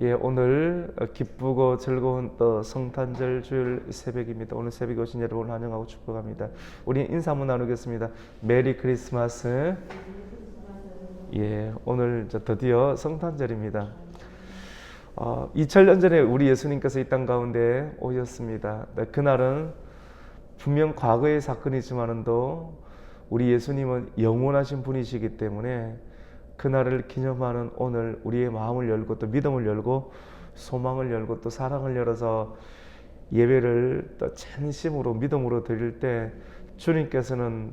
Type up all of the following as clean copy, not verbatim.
예, 오늘 기쁘고 즐거운 또 성탄절 주일 새벽입니다. 오늘 새벽에 오신 여러분을 환영하고 축복합니다. 우리 인사 한번 나누겠습니다. 메리 크리스마스. 예, 오늘 드디어 성탄절입니다. 2000년 전에 우리 예수님께서 이 땅 가운데 오셨습니다. 그날은 분명 과거의 사건이지만도 우리 예수님은 영원하신 분이시기 때문에 그날을 기념하는 오늘 우리의 마음을 열고 또 믿음을 열고 소망을 열고 또 사랑을 열어서 예배를 또 진심으로 믿음으로 드릴 때 주님께서는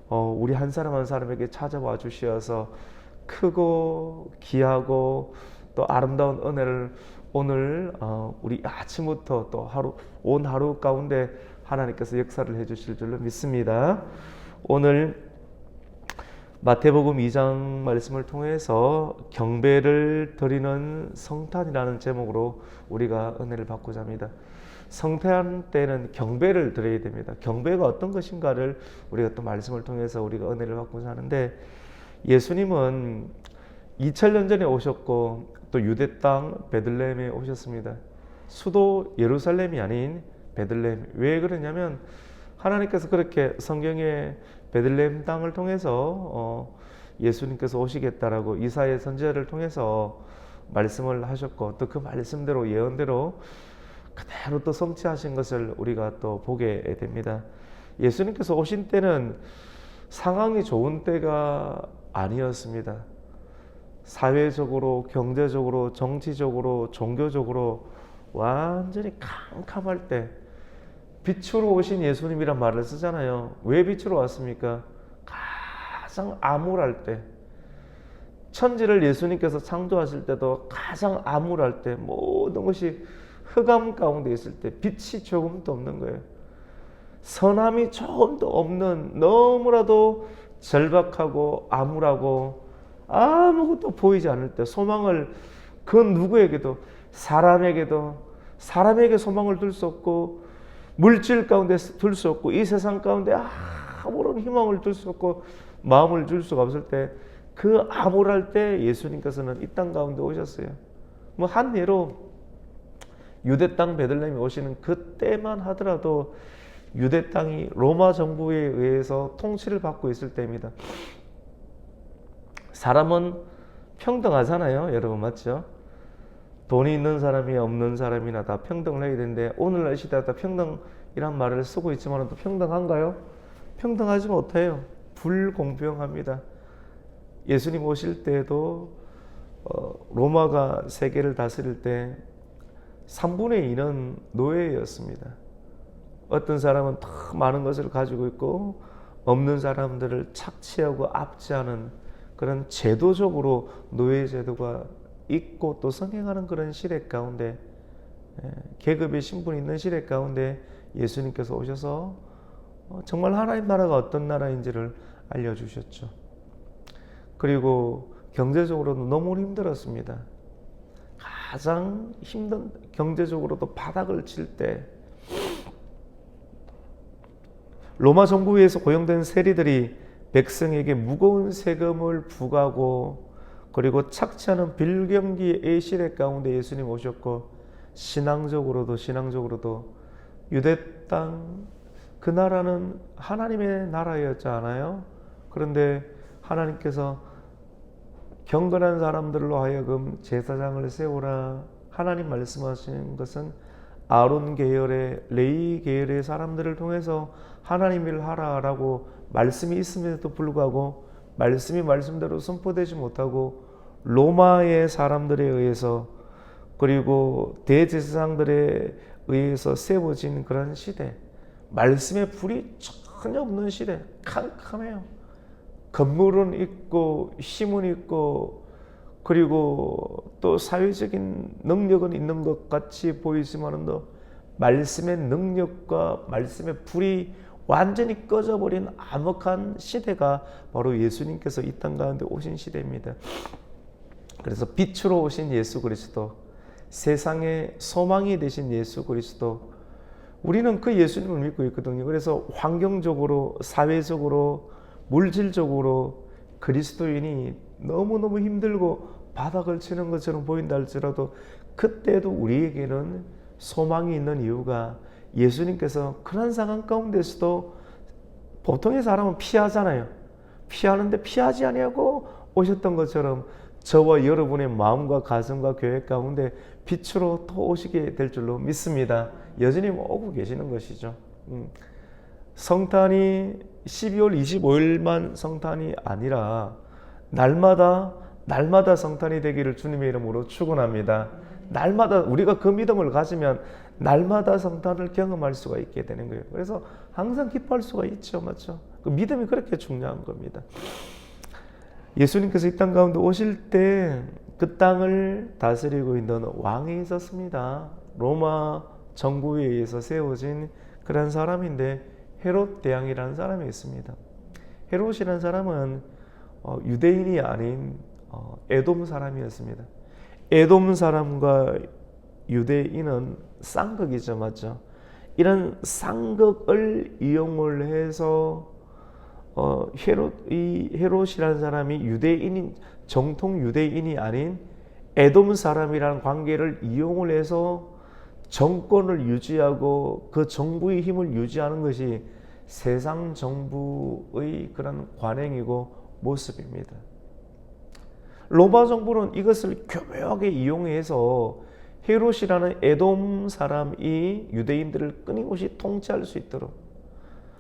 우리 한 사람 한 사람에게 찾아와 주셔서 크고 귀하고 또 아름다운 은혜를 오늘 우리 아침부터 또 온 하루 가운데 하나님께서 역사를 해주실 줄로 믿습니다. 오늘 마태복음 2장 말씀을 통해서 경배를 드리는 성탄이라는 제목으로 우리가 은혜를 받고자 합니다. 성탄 때는 경배를 드려야 됩니다. 경배가 어떤 것인가를 우리가 또 말씀을 통해서 우리가 은혜를 받고자 하는데, 예수님은 2000년 전에 오셨고 또 유대 땅 베들레헴에 오셨습니다. 수도 예루살렘이 아닌 베들레헴. 왜 그러냐면 하나님께서 그렇게 성경에 베들레헴 땅을 통해서 예수님께서 오시겠다라고 이사야 선지자를 통해서 말씀을 하셨고 또 그 말씀대로 예언대로 그대로 또 성취하신 것을 우리가 또 보게 됩니다. 예수님께서 오신 때는 상황이 좋은 때가 아니었습니다. 사회적으로, 경제적으로, 정치적으로, 종교적으로 완전히 캄캄할 때 빛으로 오신 예수님이란 말을 쓰잖아요. 왜 빛으로 왔습니까? 가장 암울할 때, 천지를 예수님께서 창조하실 때도 가장 암울할 때, 모든 것이 흑암 가운데 있을 때 빛이 조금도 없는 거예요. 선함이 조금도 없는, 너무나도 절박하고 암울하고 아무것도 보이지 않을 때, 소망을 그 누구에게도, 사람에게 소망을 둘 수 없고 물질 가운데 둘 수 없고 이 세상 가운데 아무런 희망을 둘 수 없고 마음을 줄 수가 없을 때, 그 암울할 때 예수님께서는 이 땅 가운데 오셨어요. 뭐 한 예로 유대 땅 베들레헴에 오시는 그때만 하더라도 유대 땅이 로마 정부에 의해서 통치를 받고 있을 때입니다. 사람은 평등하잖아요, 여러분, 맞죠? 돈이 있는 사람이 없는 사람이나 다 평등을 해야 되는데 오늘날 시대에 다 평등이란 말을 쓰고 있지만 또 평등한가요? 평등하지 못해요. 불공평합니다. 예수님 오실 때에도 로마가 세계를 다스릴 때 3분의 2는 노예였습니다. 어떤 사람은 더 많은 것을 가지고 있고 없는 사람들을 착취하고 압제하는 그런 제도적으로 노예 제도가 있고 또 성행하는 그런 시대 가운데, 계급의 신분이 있는 시대 가운데 예수님께서 오셔서 정말 하나님 나라가 어떤 나라인지를 알려주셨죠. 그리고 경제적으로도 너무 힘들었습니다. 가장 힘든, 경제적으로도 바닥을 칠 때 로마 정부에서 고용된 세리들이 백성에게 무거운 세금을 부과하고 그리고 착취하는 빌경기의 시대 가운데 예수님 오셨고, 신앙적으로도 유대 땅 그 나라는 하나님의 나라였잖아요. 그런데 하나님께서 경건한 사람들로 하여금 제사장을 세우라, 하나님 말씀하시는 것은 아론 계열의, 레위 계열의 사람들을 통해서 하나님 일을 하라라고 말씀이 있음에도 불구하고 말씀이 말씀대로 선포되지 못하고 로마의 사람들에 의해서 그리고 대제사장들에 의해서 세워진 그런 시대, 말씀의 불이 전혀 없는 시대, 캄캄해요. 건물은 있고 힘은 있고 그리고 또 사회적인 능력은 있는 것 같이 보이지만도 말씀의 능력과 말씀의 불이 완전히 꺼져버린 암흑한 시대가 바로 예수님께서 이 땅 가운데 오신 시대입니다. 그래서 빛으로 오신 예수 그리스도, 세상의 소망이 되신 예수 그리스도, 우리는 그 예수님을 믿고 있거든요. 그래서 환경적으로, 사회적으로, 물질적으로 그리스도인이 너무너무 힘들고 바닥을 치는 것처럼 보인다 할지라도 그때도 우리에게는 소망이 있는 이유가 예수님께서 그런 상황 가운데서도 보통의 사람은 피하잖아요. 피하는데 피하지 아니하고 오셨던 것처럼 저와 여러분의 마음과 가슴과 계획 가운데 빛으로 또 오시게 될 줄로 믿습니다. 여전히 오고 계시는 것이죠. 성탄이 12월 25일만 성탄이 아니라 날마다 성탄이 되기를 주님의 이름으로 축원합니다. 날마다 우리가 그 믿음을 가지면 날마다 성탄을 경험할 수가 있게 되는 거예요. 그래서 항상 기뻐할 수가 있죠, 맞죠? 그 믿음이 그렇게 중요한 겁니다. 예수님께서 이 땅 가운데 오실 때 그 땅을 다스리고 있는 왕이 있었습니다. 로마 정부에 의해서 세워진 그런 사람인데 헤롯 대왕이라는 사람이 있습니다. 헤롯이라는 사람은 유대인이 아닌 에돔 사람이었습니다. 에돔 사람과 유대인은 쌍극이죠, 맞죠? 이런 쌍극을 이용을 해서 헤롯이라는 사람이 유대인인 정통 유대인이 아닌 에돔 사람이라는 관계를 이용을 해서 정권을 유지하고 그 정부의 힘을 유지하는 것이 세상 정부의 그런 관행이고 모습입니다. 로마 정부는 이것을 교묘하게 이용해서 헤롯이라는 에돔 사람이 유대인들을 끊임없이 통치할 수 있도록,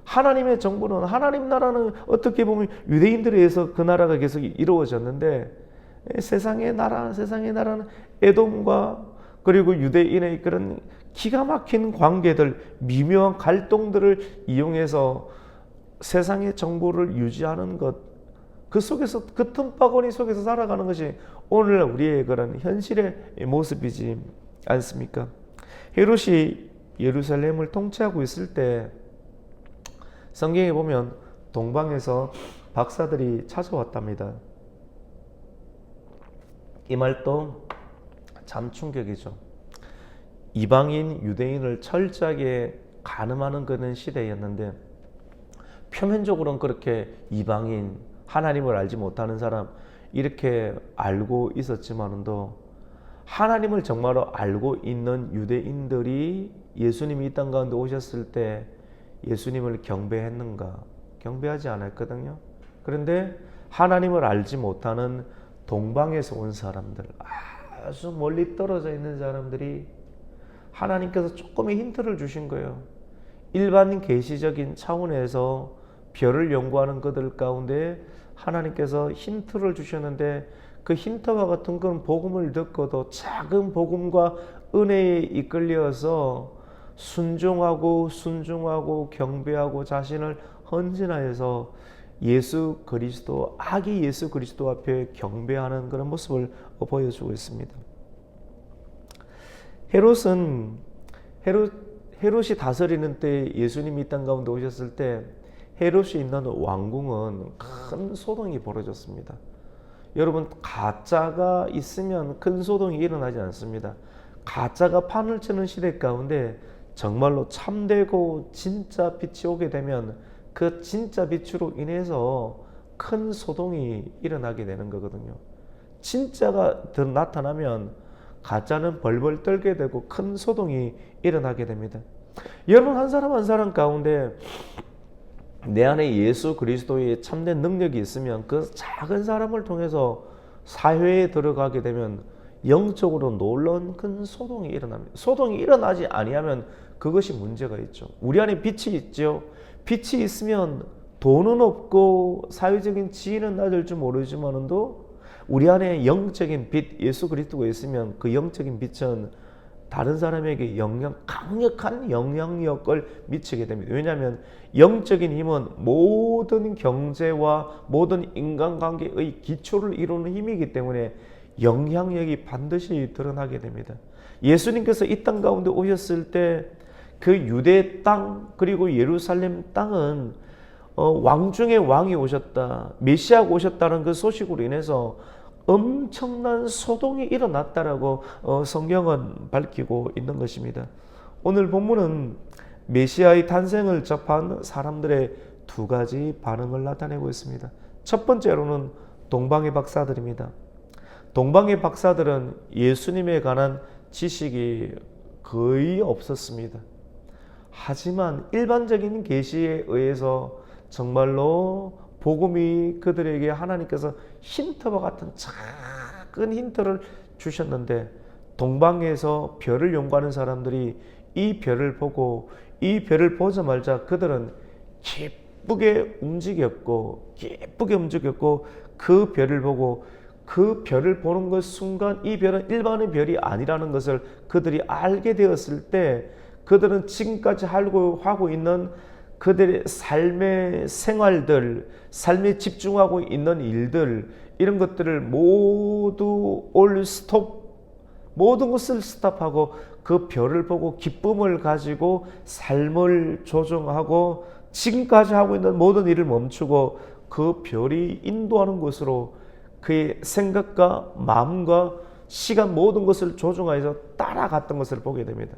하나님의 정부는, 하나님 나라는 어떻게 보면 유대인들에 의해서 그 나라가 계속 이루어졌는데 세상의 나라는 에돔과 그리고 유대인의 그런 기가 막힌 관계들, 미묘한 갈등들을 이용해서 세상의 정부를 유지하는 것, 그 속에서, 그 틈바구니 속에서 살아가는 것이 오늘 우리의 그런 현실의 모습이지 않습니까? 헤롯이 예루살렘을 통치하고 있을 때 성경에 보면 동방에서 박사들이 찾아왔답니다. 이 말도 참 충격이죠. 이방인 유대인을 철저하게 간음하는 그런 시대였는데 표면적으로는 그렇게 이방인, 하나님을 알지 못하는 사람 이렇게 알고 있었지만도 하나님을 정말로 알고 있는 유대인들이 예수님이 이 땅 가운데 오셨을 때 예수님을 경배했는가? 경배하지 않았거든요. 그런데 하나님을 알지 못하는 동방에서 온 사람들, 아주 멀리 떨어져 있는 사람들이 하나님께서 조금의 힌트를 주신 거예요. 일반 계시적인 차원에서 별을 연구하는 그들 가운데 하나님께서 힌트를 주셨는데 그 힌트와 같은 건 복음을 듣고도 작은 복음과 은혜에 이끌려서 순종하고 경배하고 자신을 헌신하여서 예수 그리스도, 아기 예수 그리스도 앞에 경배하는 그런 모습을 보여주고 있습니다. 헤롯이 다스리는 때 예수님이 이 땅 가운데 오셨을 때 헤롯이 있는 왕궁은 큰 소동이 벌어졌습니다. 여러분, 가짜가 있으면 큰 소동이 일어나지 않습니다. 가짜가 판을 치는 시대 가운데 정말로 참되고 진짜 빛이 오게 되면 그 진짜 빛으로 인해서 큰 소동이 일어나게 되는 거거든요. 진짜가 나타나면 가짜는 벌벌 떨게 되고 큰 소동이 일어나게 됩니다. 여러분, 한 사람 한 사람 가운데 내 안에 예수 그리스도의 참된 능력이 있으면 그 작은 사람을 통해서 사회에 들어가게 되면 영적으로 놀라운 큰 소동이 일어납니다. 소동이 일어나지 아니하면 그것이 문제가 있죠. 우리 안에 빛이 있죠. 빛이 있으면 돈은 없고 사회적인 지위는 낮을 줄 모르지만도 우리 안에 영적인 빛, 예수 그리스도가 있으면 그 영적인 빛은 다른 사람에게 강력한 영향력을 미치게 됩니다. 왜냐하면 영적인 힘은 모든 경제와 모든 인간관계의 기초를 이루는 힘이기 때문에 영향력이 반드시 드러나게 됩니다. 예수님께서 이 땅 가운데 오셨을 때 그 유대 땅 그리고 예루살렘 땅은 왕 중에 왕이 오셨다, 메시아가 오셨다는 그 소식으로 인해서 엄청난 소동이 일어났다라고 성경은 밝히고 있는 것입니다. 오늘 본문은 메시아의 탄생을 접한 사람들의 두 가지 반응을 나타내고 있습니다. 첫 번째로는 동방의 박사들입니다. 동방의 박사들은 예수님에 관한 지식이 거의 없었습니다. 하지만 일반적인 계시에 의해서 정말로 복음이 그들에게 하나님께서 힌트와 같은 작은 힌트를 주셨는데, 동방에서 별을 연구하는 사람들이 이 별을 보고 이 별을 보자마자 그들은 기쁘게 움직였고 그 별을 보고 그 별을 보는 그 순간 이 별은 일반의 별이 아니라는 것을 그들이 알게 되었을 때, 그들은 지금까지 하고 있는 그들의 삶의 생활들, 삶에 집중하고 있는 일들, 이런 것들을 모두 모든 것을 스톱하고 그 별을 보고 기쁨을 가지고 삶을 조정하고 지금까지 하고 있는 모든 일을 멈추고 그 별이 인도하는 것으로 그의 생각과 마음과 시간 모든 것을 조정하여서 따라갔던 것을 보게 됩니다.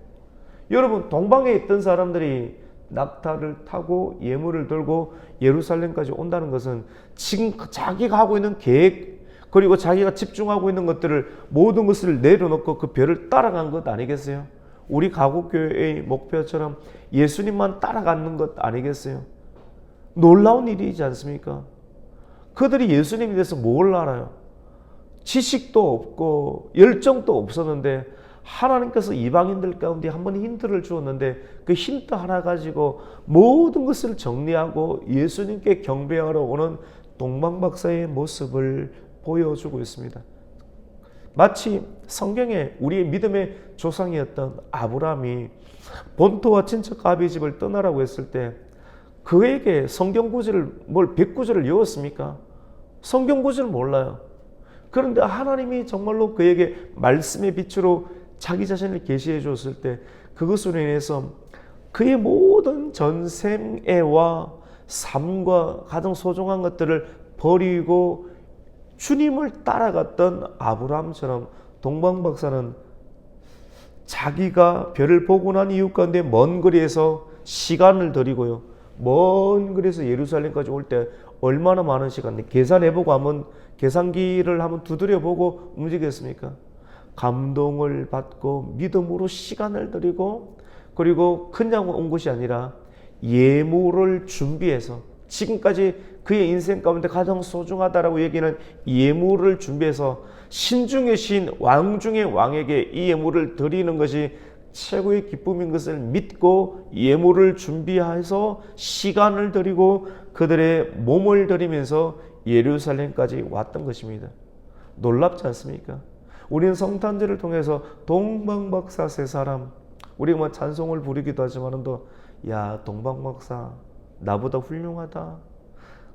여러분, 동방에 있던 사람들이 낙타를 타고 예물을 들고 예루살렘까지 온다는 것은 지금 자기가 하고 있는 계획, 그리고 자기가 집중하고 있는 것들을 모든 것을 내려놓고 그 별을 따라간 것 아니겠어요? 우리 가곡교회의 목표처럼 예수님만 따라가는 것 아니겠어요? 놀라운 일이지 않습니까? 그들이 예수님에 대해서 뭘 알아요? 지식도 없고 열정도 없었는데 하나님께서 이방인들 가운데 한 번 힌트를 주었는데 그 힌트 하나 가지고 모든 것을 정리하고 예수님께 경배하러 오는 동방박사의 모습을 보여주고 있습니다. 마치 성경에 우리의 믿음의 조상이었던 아브라함이 본토와 친척 아비 집을 떠나라고 했을 때 그에게 성경 구절을 100구절을 외웠습니까? 성경 구절을 몰라요. 그런데 하나님이 정말로 그에게 말씀의 빛으로 자기 자신을 계시해 줬을 때 그것으로 인해서 그의 모든 전생애와 삶과 가장 소중한 것들을 버리고 주님을 따라갔던 아브라함처럼 동방박사는 자기가 별을 보고 난 이유 가운데 먼 거리에서 시간을 들이고요. 먼 거리에서 예루살렘까지 올 때 얼마나 많은 시간, 계산해보고 한번 계산기를 한번 두드려보고 움직였습니까? 감동을 받고 믿음으로 시간을 들이고, 그리고 그냥 온 것이 아니라 예물을 준비해서, 지금까지 그의 인생 가운데 가장 소중하다라고 얘기하는 예물을 준비해서 신중의 신, 왕 중의 왕에게 이 예물을 드리는 것이 최고의 기쁨인 것을 믿고 예물을 준비해서 시간을 들이고 그들의 몸을 들이면서 예루살렘까지 왔던 것입니다. 놀랍지 않습니까? 우리는 성탄절을 통해서 동방박사 세 사람, 우리가 뭐 찬송을 부르기도 하지만 야, 동방박사 나보다 훌륭하다.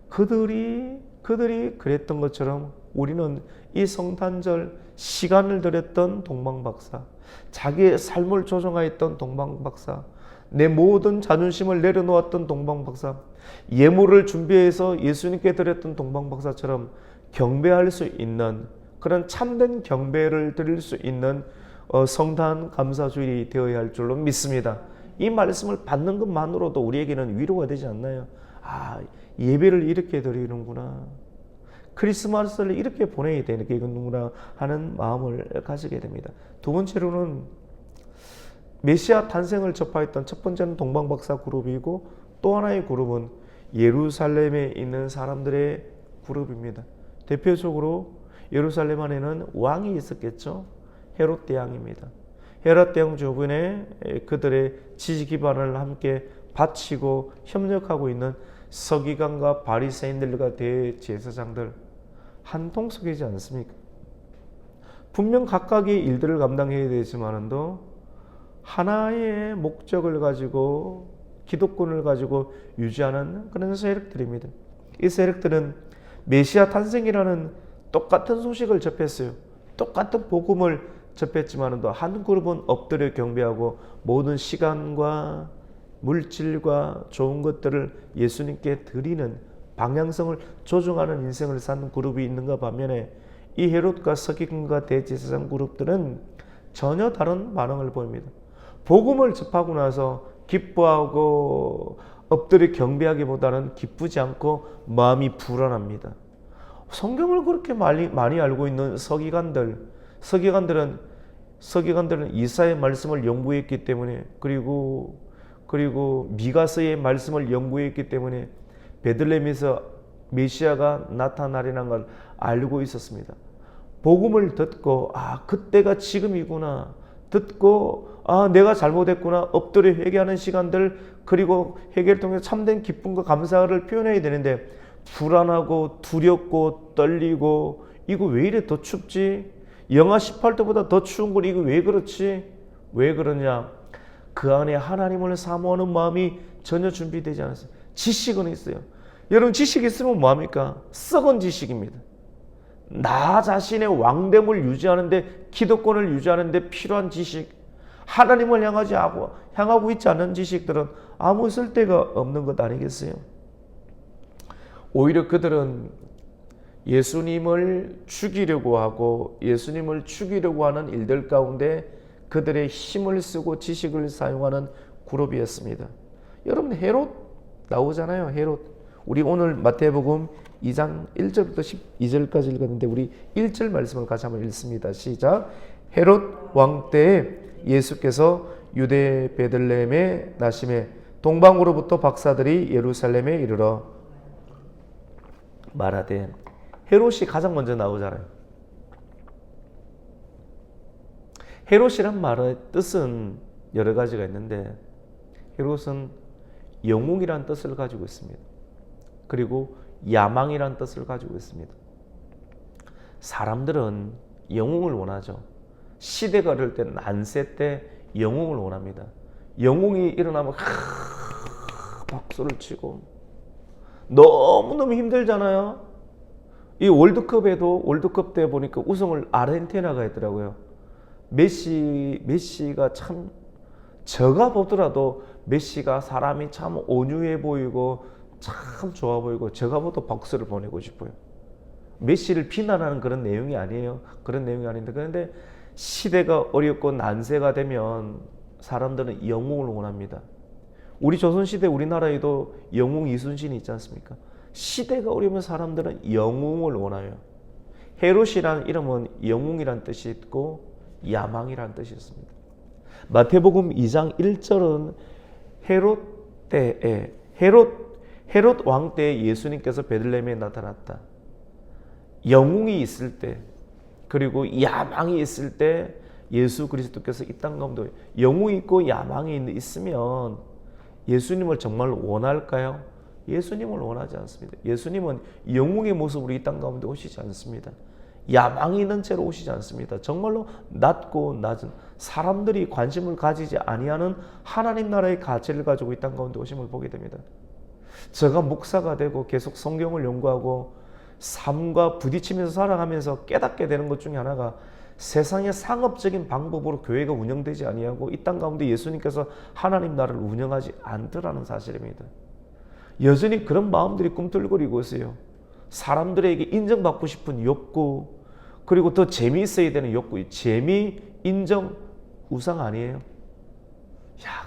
그들이 그랬던 것처럼 우리는 이 성탄절 시간을 들였던 동방박사, 자기의 삶을 조정하였던 동방박사, 내 모든 자존심을 내려놓았던 동방박사, 예물을 준비해서 예수님께 드렸던 동방박사처럼 경배할 수 있는, 그런 참된 경배를 드릴 수 있는 성탄 감사주일이 되어야 할 줄로 믿습니다. 이 말씀을 받는 것만으로도 우리에게는 위로가 되지 않나요? 아, 예배를 이렇게 드리는구나, 크리스마스를 이렇게 보내야 되는구나 하는 마음을 가지게 됩니다. 두 번째로는 메시아 탄생을 접하였던 첫 번째는 동방박사 그룹이고, 또 하나의 그룹은 예루살렘에 있는 사람들의 그룹입니다. 대표적으로 예루살렘 안에는 왕이 있었겠죠. 헤롯 대왕입니다. 헤롯 대왕 주변에 그들의 지지 기반을 함께 바치고 협력하고 있는 서기관과 바리새인들과 대제사장들, 한통속이지 않습니까? 분명 각각의 일들을 감당해야 되지만도 하나의 목적을 가지고 기독권을 가지고 유지하는 그런 세력들입니다. 이 세력들은 메시아 탄생이라는 똑같은 소식을 접했어요. 똑같은 복음을 접했지만도 한 그룹은 엎드려 경배하고 모든 시간과 물질과 좋은 것들을 예수님께 드리는 방향성을 조정하는 인생을 사는 그룹이 있는가 반면에 이 헤롯과 서기관과 대제사장 그룹들은 전혀 다른 반응을 보입니다. 복음을 접하고 나서 기뻐하고 엎드려 경배하기보다는 기쁘지 않고 마음이 불안합니다. 성경을 그렇게 많이 알고 있는 서기관들은 이사의 말씀을 연구했기 때문에, 그리고 미가서의 말씀을 연구했기 때문에 베들레헴에서 메시아가 나타나리라는 걸 알고 있었습니다. 복음을 듣고 그때가 지금이구나, 듣고 내가 잘못했구나 엎드려 회개하는 시간들, 그리고 회개를 통해 참된 기쁨과 감사를 표현해야 되는데 불안하고 두렵고 떨리고, 이거 왜 이래 더 춥지? 영하 18도보다 더 추운 걸 이거 왜 그렇지? 왜 그러냐? 그 안에 하나님을 사모하는 마음이 전혀 준비되지 않았어요. 지식은 있어요. 여러분, 지식이 있으면 뭐합니까? 썩은 지식입니다. 나 자신의 왕됨을 유지하는데, 기득권을 유지하는데 필요한 지식, 하나님을 향하고 있지 않은 지식들은 아무 쓸데가 없는 것 아니겠어요? 오히려 그들은 예수님을 죽이려고 하는 일들 가운데 그들의 힘을 쓰고 지식을 사용하는 그룹이었습니다. 여러분, 헤롯 나오잖아요. 헤롯. 우리 오늘 마태복음 2장 1절부터 12절까지 읽었는데 우리 1절 말씀을 같이 한번 읽습니다. 시작. 헤롯 왕 때에 예수께서 유대 베들레헴에 나심에 동방으로부터 박사들이 예루살렘에 이르러 말하되, 헤롯이 가장 먼저 나오잖아요. 헤롯이란 말의 뜻은 여러 가지가 있는데, 헤롯은 영웅이란 뜻을 가지고 있습니다. 그리고 야망이란 뜻을 가지고 있습니다. 사람들은 영웅을 원하죠. 시대가 어려울 때, 난세 때 영웅을 원합니다. 영웅이 일어나면 박수를 치고, 너무너무 힘들잖아요. 이 월드컵 때 보니까 우승을 아르헨티나가 했더라고요. 메시가 참, 제가 보더라도 메시가 사람이 참 온유해 보이고 참 좋아 보이고, 제가 보도 박수를 보내고 싶어요. 메시를 비난하는 그런 내용이 아니에요. 그런 내용이 아닌데, 그런데 시대가 어렵고 난세가 되면 사람들은 영웅을 원합니다. 우리 조선시대 우리나라에도 영웅 이순신이 있지 않습니까? 시대가 어려우면 사람들은 영웅을 원해요. 헤롯이라는 이름은 영웅이란 뜻이 있고 야망이란 뜻이 있습니다. 마태복음 2장 1절은 헤롯 왕 때에 예수님께서 베들레헴에 나타났다. 영웅이 있을 때, 그리고 야망이 있을 때 예수 그리스도께서 이 땅 가운데, 영웅이 있고 야망이 있으면 예수님을 정말 원할까요? 예수님을 원하지 않습니다. 예수님은 영웅의 모습으로 이 땅 가운데 오시지 않습니다. 야망이 있는 채로 오시지 않습니다. 정말로 낮고 낮은, 사람들이 관심을 가지지 아니하는 하나님 나라의 가치를 가지고 이 땅 가운데 오심을 보게 됩니다. 제가 목사가 되고 계속 성경을 연구하고 삶과 부딪히면서 살아가면서 깨닫게 되는 것 중에 하나가, 세상의 상업적인 방법으로 교회가 운영되지 아니하고 이 땅 가운데 예수님께서 하나님 나라를 운영하지 않더라는 사실입니다. 여전히 그런 마음들이 꿈틀거리고 있어요. 사람들에게 인정받고 싶은 욕구, 그리고 더 재미있어야 되는 욕구. 재미, 인정, 우상 아니에요?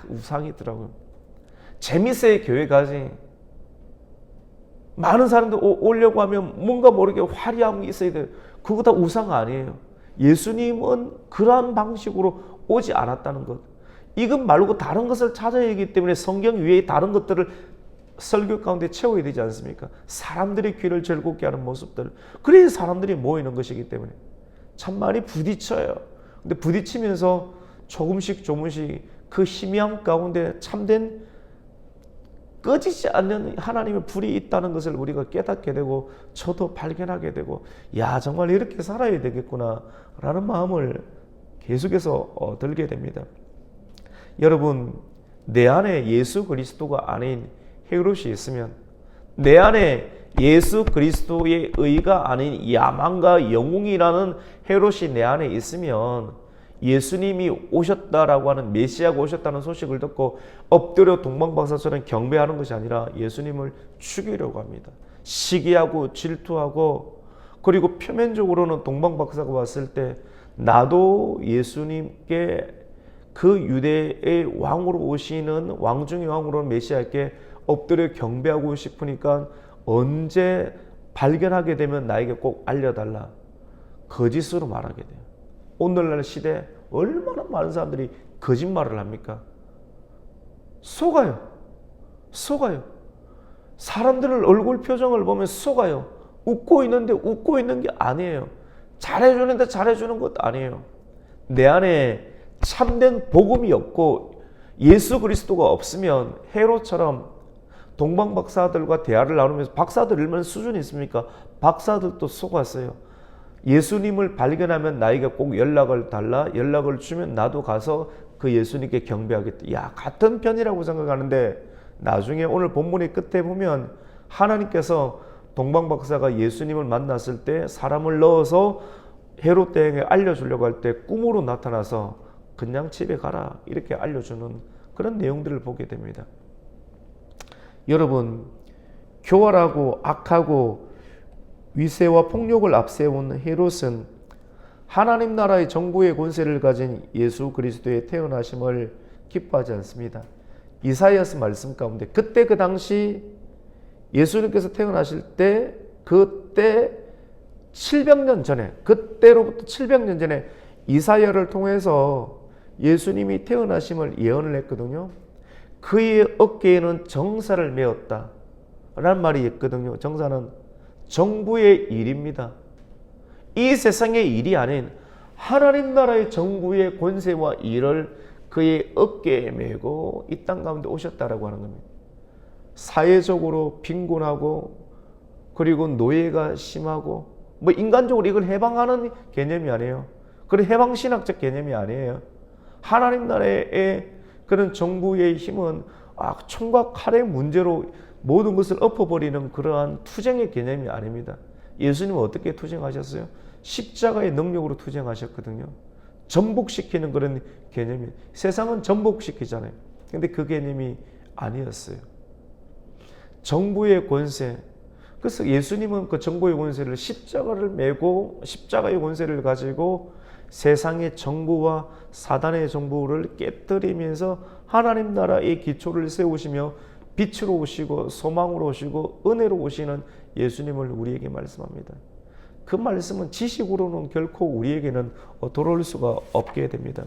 우상이더라고요. 재미있어야 교회 가지. 많은 사람들 오려고 하면 뭔가 모르게 화려함이 있어야 돼요. 그거 다 우상 아니에요. 예수님은 그러한 방식으로 오지 않았다는 것. 이것 말고 다른 것을 찾아야 하기 때문에 성경 위에 다른 것들을 설교 가운데 채워야 되지 않습니까? 사람들의 귀를 즐겁게 하는 모습들. 그래서 사람들이 모이는 것이기 때문에 참 많이 부딪혀요. 근데 부딪히면서 조금씩 그 희미함 가운데 참된 꺼지지 않는 하나님의 불이 있다는 것을 우리가 깨닫게 되고, 저도 발견하게 되고, 정말 이렇게 살아야 되겠구나 라는 마음을 계속해서 들게 됩니다. 여러분, 내 안에 예수 그리스도가 아닌 헤롯이 있으면, 내 안에 예수 그리스도의 의가 아닌 야망과 영웅이라는 헤롯이 내 안에 있으면, 예수님이 오셨다라고 하는, 메시아가 오셨다는 소식을 듣고 엎드려 동방박사처럼 경배하는 것이 아니라 예수님을 죽이려고 합니다. 시기하고 질투하고, 그리고 표면적으로는 동방박사가 왔을 때 나도 예수님께, 그 유대의 왕으로 오시는, 왕 중의 왕으로 메시아께 엎드려 경배하고 싶으니까 언제 발견하게 되면 나에게 꼭 알려달라. 거짓으로 말하게 돼요. 오늘날 시대에 얼마나 많은 사람들이 거짓말을 합니까? 속아요. 사람들을 얼굴 표정을 보면 속아요. 웃고 있는데 웃고 있는 게 아니에요. 잘해주는데 잘해주는 것도 아니에요. 내 안에 참된 복음이 없고 예수 그리스도가 없으면 헤롯처럼 동방 박사들과 대화를 나누면서 박사들 얼마나 수준이 있습니까? 박사들도 속았어요. 예수님을 발견하면 나에게 꼭 연락을 달라. 연락을 주면 나도 가서 그 예수님께 경배하겠다. 야, 같은 편이라고 생각하는데 나중에 오늘 본문의 끝에 보면 하나님께서 동방 박사가 예수님을 만났을 때 사람을 넣어서 헤롯 대왕에게 알려주려고 할 때 꿈으로 나타나서 그냥 집에 가라 이렇게 알려주는 그런 내용들을 보게 됩니다. 여러분, 교활하고 악하고 위세와 폭력을 앞세운 헤롯은 하나님 나라의 정부의 권세를 가진 예수 그리스도의 태어나심을 기뻐하지 않습니다. 이사야서 말씀 가운데 그때 그 당시 예수님께서 태어나실 때 그때 700년 전에 그때로부터 700년 전에 이사야를 통해서 예수님이 태어나심을 예언을 했거든요. 그의 어깨에는 정사를 메었다 라는 말이 있거든요. 정사는 정부의 일입니다. 이 세상의 일이 아닌 하나님 나라의 정부의 권세와 일을 그의 어깨에 메고 이 땅 가운데 오셨다라고 하는 겁니다. 사회적으로 빈곤하고 그리고 노예가 심하고 뭐 인간적으로 이걸 해방하는 개념이 아니에요. 그런 해방신학적 개념이 아니에요. 하나님 나라의 그런 정부의 힘은 총과 칼의 문제로 모든 것을 엎어버리는 그러한 투쟁의 개념이 아닙니다. 예수님은 어떻게 투쟁하셨어요? 십자가의 능력으로 투쟁하셨거든요. 전복시키는 그런 개념이 세상은 전복시키잖아요. 근데 그 개념이 아니었어요. 정부의 권세. 그래서 예수님은 그 정부의 권세를 십자가를 메고 십자가의 권세를 가지고 세상의 정부와 사단의 정부를 깨뜨리면서 하나님 나라의 기초를 세우시며 빛으로 오시고 소망으로 오시고 은혜로 오시는 예수님을 우리에게 말씀합니다. 그 말씀은 지식으로는 결코 우리에게는 돌아올 수가 없게 됩니다.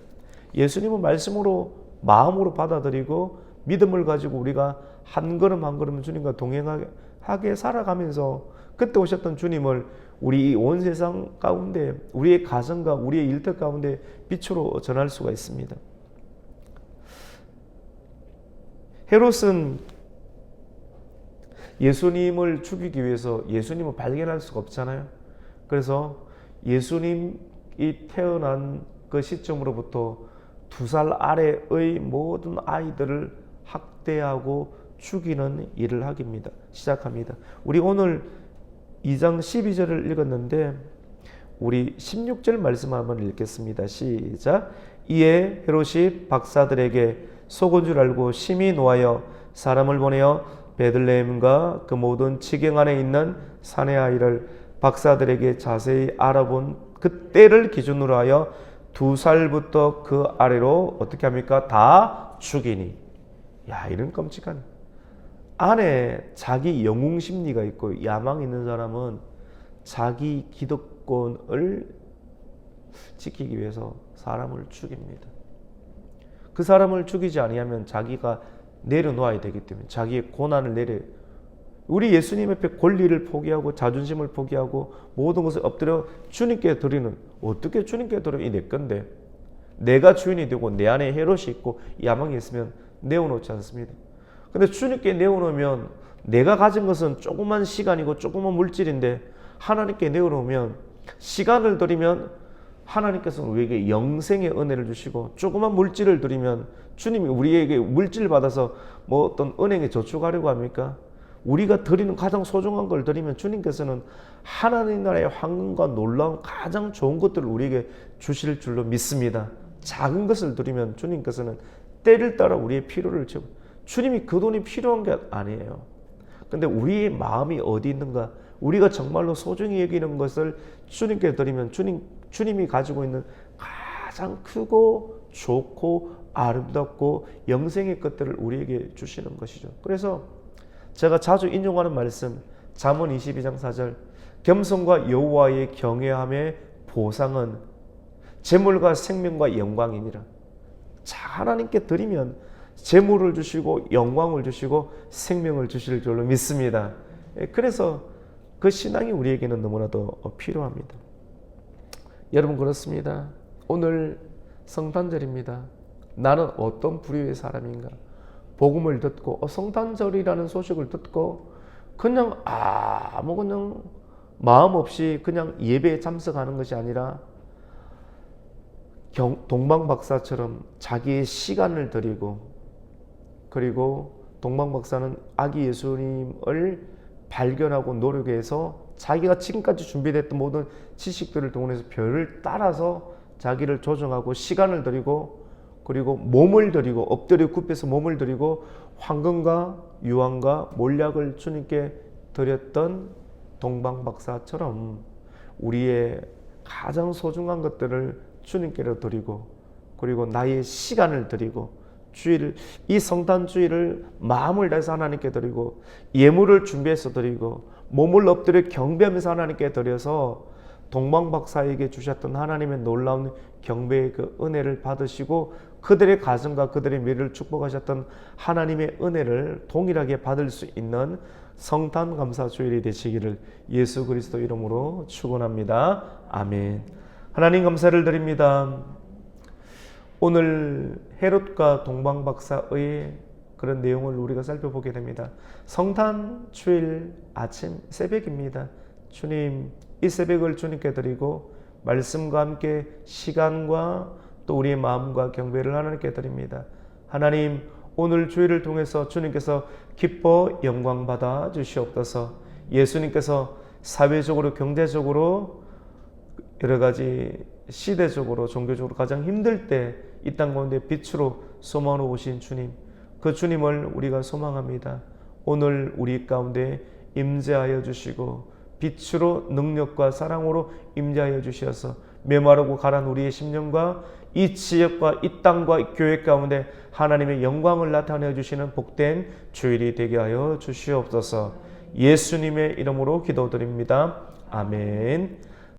예수님은 말씀으로 마음으로 받아들이고 믿음을 가지고 우리가 한 걸음 한 걸음 주님과 동행하게 살아가면서 그때 오셨던 주님을 우리 온 세상 가운데 우리의 가정과 우리의 일터 가운데 빛으로 전할 수가 있습니다. 헤롯은 예수님을 죽이기 위해서 예수님을 발견할 수가 없잖아요. 그래서 예수님이 태어난 그 시점으로부터 2살 아래의 모든 아이들을 학대하고 죽이는 일을 시작합니다. 우리 오늘 2장 12절을 읽었는데 우리 16절 말씀 한번 읽겠습니다. 시작. 이에 헤롯이 박사들에게 속은 줄 알고 심히 노하여 사람을 보내어 베들레헴과 그 모든 지경 안에 있는 산의 아이를 박사들에게 자세히 알아본 그때를 기준으로 하여 2살부터 그 아래로 어떻게 합니까? 다 죽이니. 야, 이런 끔찍한. 안에 자기 영웅 심리가 있고 야망이 있는 사람은 자기 기득권을 지키기 위해서 사람을 죽입니다. 그 사람을 죽이지 아니하면 자기가 내려놓아야 되기 때문에 자기의 고난을 우리 예수님 앞에 권리를 포기하고 자존심을 포기하고 모든 것을 엎드려 주님께 드리는, 어떻게 주님께 드려? 이 내 건데 내가 주인이 되고 내 안에 헤롯이 있고 야망이 있으면 내어놓지 않습니다. 근데 주님께 내어놓으면 내가 가진 것은 조그만 시간이고 조그만 물질인데 하나님께 내어놓으면 시간을 드리면 하나님께서는 우리에게 영생의 은혜를 주시고 조그만 물질을 드리면 주님이 우리에게 물질 받아서 뭐 어떤 은행에 저축하려고 합니까? 우리가 드리는 가장 소중한 걸 드리면 주님께서는 하나님 나라의 황금과 놀라운 가장 좋은 것들을 우리에게 주실 줄로 믿습니다. 작은 것을 드리면 주님께서는 때를 따라 우리의 필요를 채우고 주님이 그 돈이 필요한 게 아니에요. 근데 우리의 마음이 어디 있는가? 우리가 정말로 소중히 여기는 것을 주님께 드리면 주님이 가지고 있는 가장 크고 좋고 아름답고 영생의 것들을 우리에게 주시는 것이죠. 그래서 제가 자주 인용하는 말씀, 잠언 22장 4절 겸손과 여호와의 경외함의 보상은 재물과 생명과 영광이니라. 자, 하나님께 드리면 재물을 주시고 영광을 주시고 생명을 주실 줄로 믿습니다. 그래서 그 신앙이 우리에게는 너무나도 필요합니다. 여러분, 그렇습니다. 오늘 성탄절입니다. 나는 어떤 부류의 사람인가? 복음을 듣고 성탄절이라는 소식을 듣고 그냥 그냥 마음 없이 그냥 예배에 참석하는 것이 아니라 동방박사처럼 자기의 시간을 들이고, 그리고 동방박사는 아기 예수님을 발견하고 노력해서 자기가 지금까지 준비됐던 모든 지식들을 동원해서 별을 따라서 자기를 조정하고 시간을 들이고, 그리고 몸을 들이고 엎드려 굽혀서 몸을 들이고 황금과 유황과 몰약을 주님께 드렸던 동방박사처럼 우리의 가장 소중한 것들을 주님께로 드리고, 그리고 나의 시간을 드리고, 주일을, 이 성탄 주일을 마음을 다해서 하나님께 드리고 예물을 준비해서 드리고 몸을 엎드려 경배하면서 하나님께 드려서 동방박사에게 주셨던 하나님의 놀라운 경배의 그 은혜를 받으시고 그들의 가정과 그들의 미래를 축복하셨던 하나님의 은혜를 동일하게 받을 수 있는 성탄 감사 주일이 되시기를 예수 그리스도 이름으로 축원합니다. 아멘. 하나님 감사를 드립니다. 오늘 헤롯과 동방박사의 그런 내용을 우리가 살펴보게 됩니다. 성탄 주일 아침 새벽입니다. 주님, 이 새벽을 주님께 드리고 말씀과 함께 시간과 또 우리의 마음과 경배를 하나님께 드립니다. 하나님, 오늘 주일을 통해서 주님께서 기뻐 영광 받아 주시옵소서. 예수님께서 사회적으로 경제적으로 여러 가지 시대적으로 종교적으로 가장 힘들 때 이 땅 가운데 빛으로 소망으로 오신 주님, 그 주님을 우리가 소망합니다. 오늘 우리 가운데 임재하여 주시고 빛으로 능력과 사랑으로 임재하여 주셔서 메마르고 가란 우리의 심령과 이 지역과 이 땅과 이 교회 가운데 하나님의 영광을 나타내 주시는 복된 주일이 되게 하여 주시옵소서. 예수님의 이름으로 기도드립니다. 아멘.